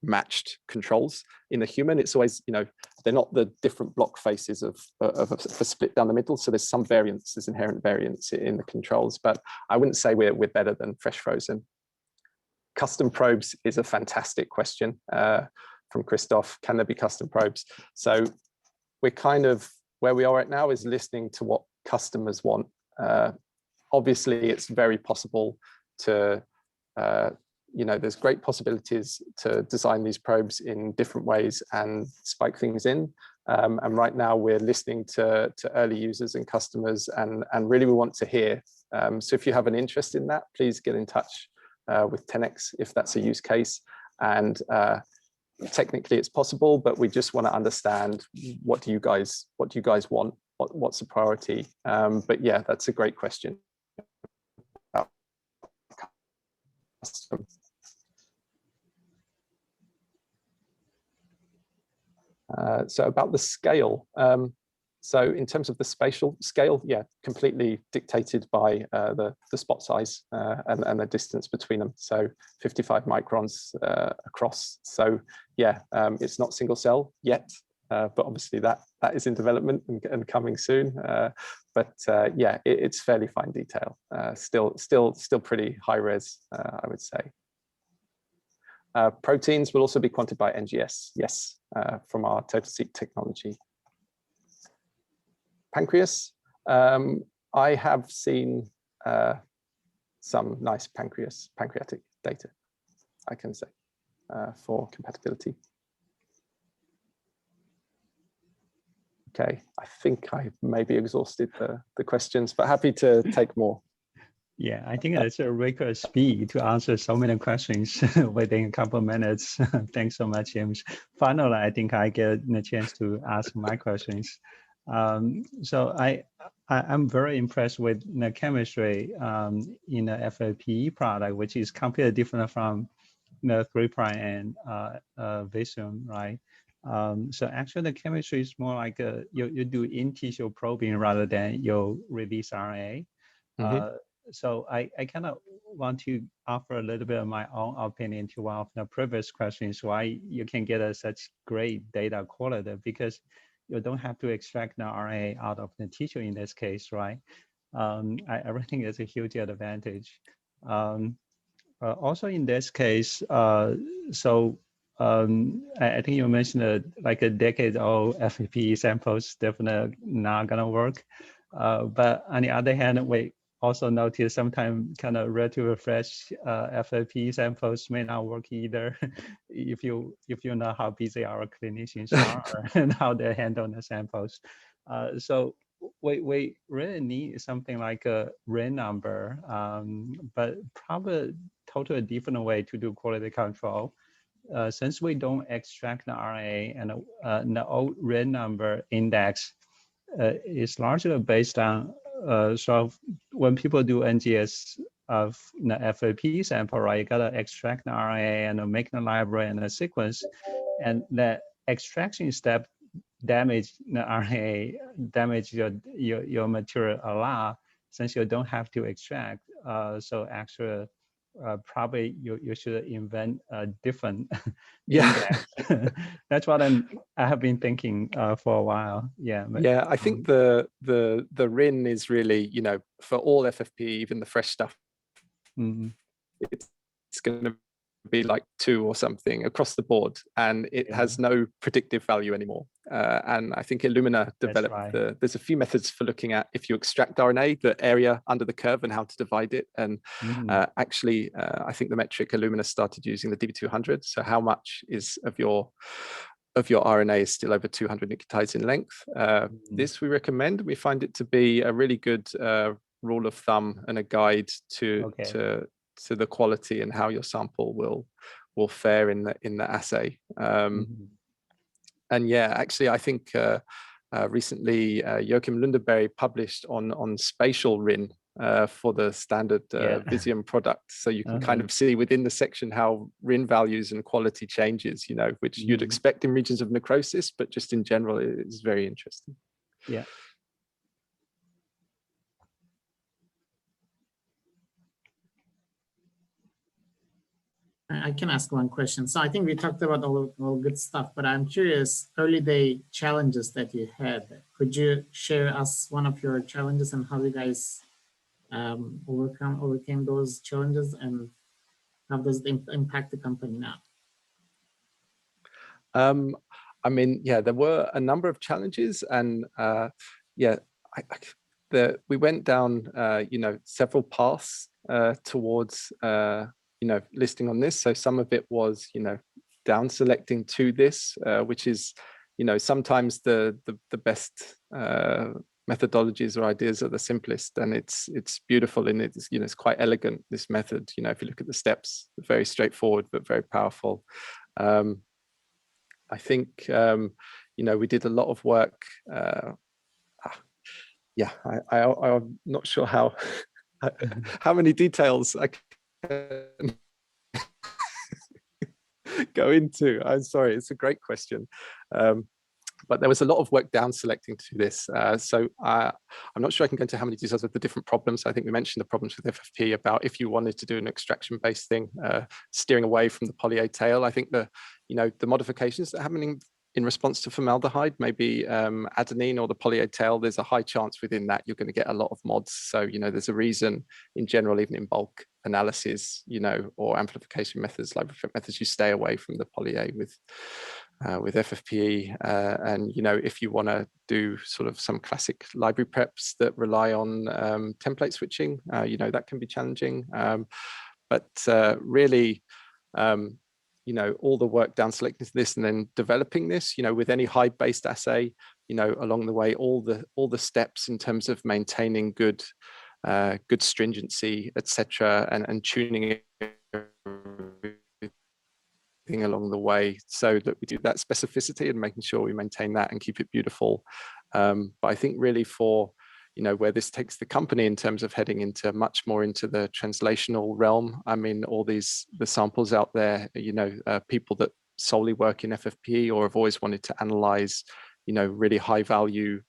matched controls. In the human, it's always, you know, they're not the different block faces of a split down the middle. So there's some variance, there's inherent variance in the controls, but I wouldn't say we're better than fresh frozen. Custom probes is a fantastic question from Christoph. Can there be custom probes? So we're kind of, where we are right now is listening to what customers want. Obviously, it's very possible to, you know, there's great possibilities to design these probes in different ways and spike things in. And right now we're listening to early users and customers, and really we want to hear. So if you have an interest in that, please get in touch with 10x if that's a use case. And technically it's possible, but we just want to understand what do you guys want, what's the priority. But yeah, that's a great question. So about the scale, so in terms of the spatial scale, yeah, completely dictated by the spot size and the distance between them. So 55 microns across. So yeah, it's not single cell yet, but obviously that is in development and coming soon. But yeah, it's fairly fine detail. Still pretty high res, I would say. Proteins will also be quantified by NGS, yes, from our TotalSeq technology. Pancreas, I have seen some nice pancreatic data, I can say, for compatibility. Okay, I think I maybe exhausted the questions, but happy to take more. Yeah, I think it's a record speed to answer so many questions within a couple of minutes. Thanks so much, James. Finally, I think I get the chance to ask my questions. So I'm very impressed with the chemistry in the FFPE product, which is completely different from the 3' and Visium, right? So actually the chemistry is more like you do in-tissue probing rather than you release RNA. Mm-hmm. So I kind of want to offer a little bit of my own opinion to one of the previous questions, why you can get such great data quality, because you don't have to extract the RNA out of the tissue in this case, right? I really think it's a huge advantage. Also in this case, I think you mentioned like a decade-old FFPE samples definitely not gonna work. But on the other hand, we also notice sometimes kind of relatively fresh FFPE samples may not work either if you know how busy our clinicians are and how they handle the samples. So we really need something like a RAN number, but probably totally different way to do quality control. Since we don't extract the RNA and the old RAN number index is largely based on so when people do NGS of the FFPE sample, right, you gotta extract the RNA and make the library and the sequence, and the extraction step damage the RNA, damage your material a lot, since you don't have to extract. So actually, probably you should invent a different Yeah. index. That's what I have been thinking for a while. Yeah. But, yeah, I think the RIN is really, for all FFP, even the fresh stuff, it's going to be like 2 or something across the board, and it has no predictive value anymore. And I think Illumina developed there's a few methods for looking at if you extract RNA, the area under the curve and how to divide it. And actually, I think the metric Illumina started using the DB200. So how much is of your RNA is still over 200 nucleotides in length. This we recommend. We find it to be a really good rule of thumb and a guide to the quality and how your sample will fare in the assay. And yeah, actually, I think recently Joachim Lundeberg published on spatial RIN for the standard Visium product. So you can kind of see within the section how RIN values and quality changes, which you'd expect in regions of necrosis, but just in general, it's very interesting. Yeah. I can ask one question. So I think we talked about all good stuff, but I'm curious, early day challenges that you had. Could you share us one of your challenges and how you guys overcame those challenges, and how does it impact the company now? I mean, yeah, there were a number of challenges, and we went down, several paths towards listing on this. So some of it was, down selecting to this, which is, sometimes the best methodologies or ideas are the simplest, and it's beautiful, and it's quite elegant, this method. If you look at the steps, very straightforward but very powerful. I think we did a lot of work. I'm not sure how many details I can go into. I'm sorry, it's a great question. But there was a lot of work down selecting to this. So I'm not sure I can go into how many details of the different problems. I think we mentioned the problems with FFP about if you wanted to do an extraction-based thing, steering away from the poly A tail. I think the modifications that are happening in response to formaldehyde, maybe adenine or the poly A tail, there's a high chance within that you're going to get a lot of mods. So, there's a reason in general, even in bulk analysis, or amplification methods, like methods, you stay away from the poly A with FFPE. And, if you want to do sort of some classic library preps that rely on template switching, that can be challenging. But really, all the work down selecting this and then developing this, with any hide-based assay, along the way, all the steps in terms of maintaining good stringency, etc., and tuning everything along the way so that we do that specificity and making sure we maintain that and keep it beautiful. But I think really for where this takes the company in terms of heading into much more into the translational realm. I mean, the samples out there, people that solely work in FFPE or have always wanted to analyze, really high value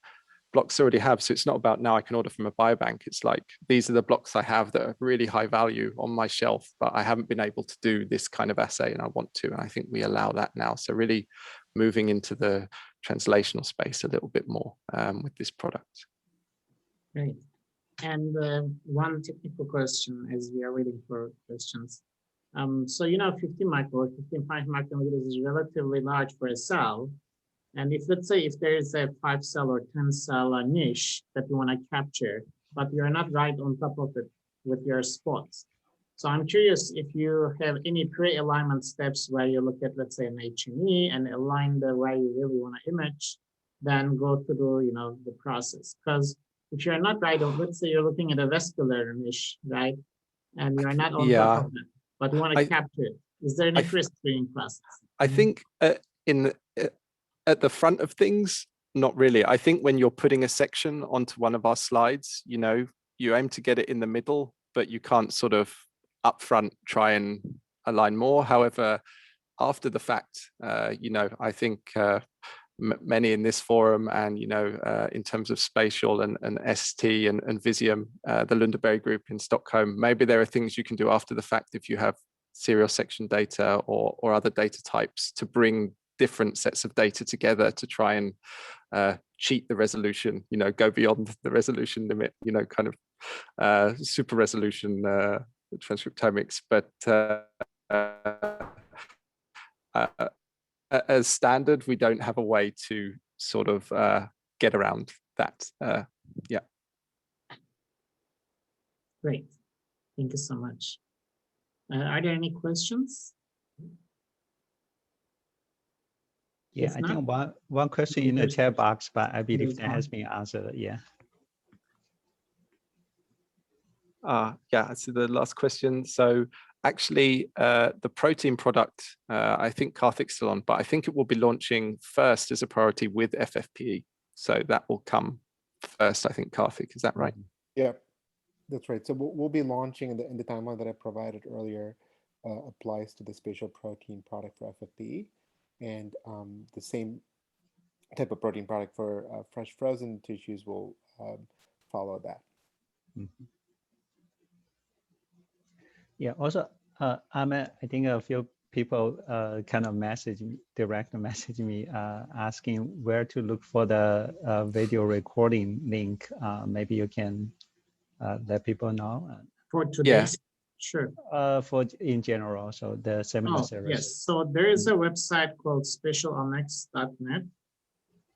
blocks already have. So it's not about now I can order from a biobank. It's like, these are the blocks I have that are really high value on my shelf, but I haven't been able to do this kind of assay and I want to. And I think we allow that now. So really moving into the translational space a little bit more with this product. Great. And one technical question as we are waiting for questions. So 50 micro or 55 micrometers is relatively large for a cell. And let's say if there is a 5 cell or 10 cell niche that you want to capture, but you're not right on top of it with your spots. So I'm curious if you have any pre-alignment steps where you look at, let's say, an H&E and align the way you really want to image, then go through the process. Because if you're not right, let's say you're looking at a vascular niche, right? And you're not on top of it, but you want to capture it. Is there any pre-screening process? I think at the front of things, not really. I think when you're putting a section onto one of our slides, you aim to get it in the middle, but you can't sort of upfront try and align more. However, after the fact, I think many in this forum, and in terms of spatial and ST and Visium, the Lundeberg group in Stockholm. Maybe there are things you can do after the fact if you have serial section data or other data types to bring different sets of data together to try and cheat the resolution, go beyond the resolution limit, kind of super resolution transcriptomics. But as standard, we don't have a way to sort of get around that. Yeah. Great. Thank you so much. Are there any questions? Yeah, If I not, think one question in the chat box, but I believe that has been answered. Yeah. Yeah, so the last question. So actually, the protein product, I think Karthik's still on, but I think it will be launching first as a priority with FFPE. So that will come first, I think, Karthik, is that right? Yeah, that's right. So we'll be launching in the timeline that I provided earlier applies to the spatial protein product for FFPE, and the same type of protein product for fresh frozen tissues will follow that. Mm-hmm. Yeah, also, Ahmet, I think a few people kind of direct message me asking where to look for the video recording link. Maybe you can let people know. For today's, sure. For in general, so the seminar series. Yes, so there is a website called spatialomics.net,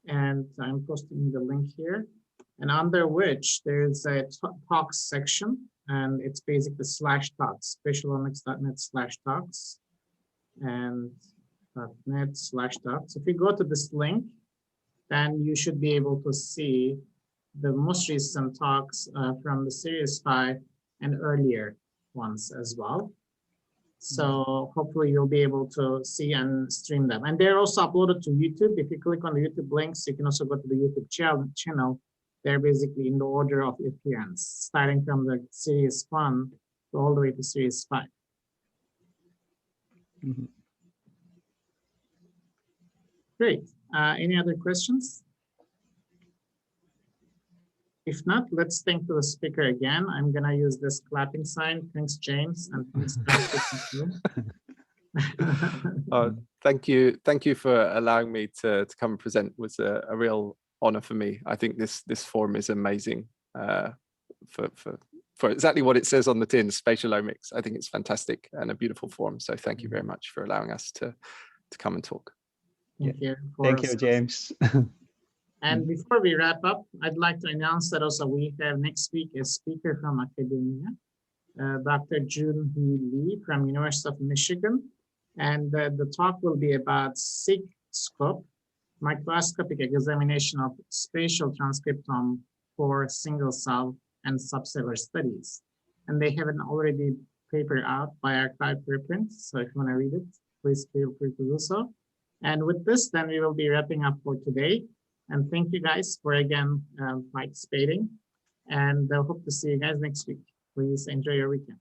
and I'm posting the link here, and under which there's a talks section, and it's basically /talks, spatialomics.net/talks, and .net/talks. If you go to this link, then you should be able to see the most recent talks from the Series 5 and earlier ones as well. So hopefully you'll be able to see and stream them. And they're also uploaded to YouTube. If you click on the YouTube links, you can also go to the YouTube channel. They're basically in the order of appearance, starting from the Series 1 all the way to Series 5. Mm-hmm. Great. Any other questions? If not, let's thank the speaker again. I'm going to use this clapping sign. Thanks, James, and thanks. Thank you. Thank you for allowing me to come and present. It was a real honor for me. I think this forum is amazing for exactly what it says on the tin, Spatial Omics. I think it's fantastic and a beautiful forum. So thank you very much for allowing us to come and talk. Thank you. Thank you, James. And before we wrap up, I'd like to announce that also we have next week a speaker from academia, Dr. Jun Hee Lee from University of Michigan. And the talk will be about SIG-scope, microscopic examination of spatial transcriptome for single cell and subcellular studies. And they have an already paper out by archive preprint. So if you want to read it, please feel free to do so. And with this, then we will be wrapping up for today. And thank you guys for again participating. And I hope to see you guys next week. Please enjoy your weekend.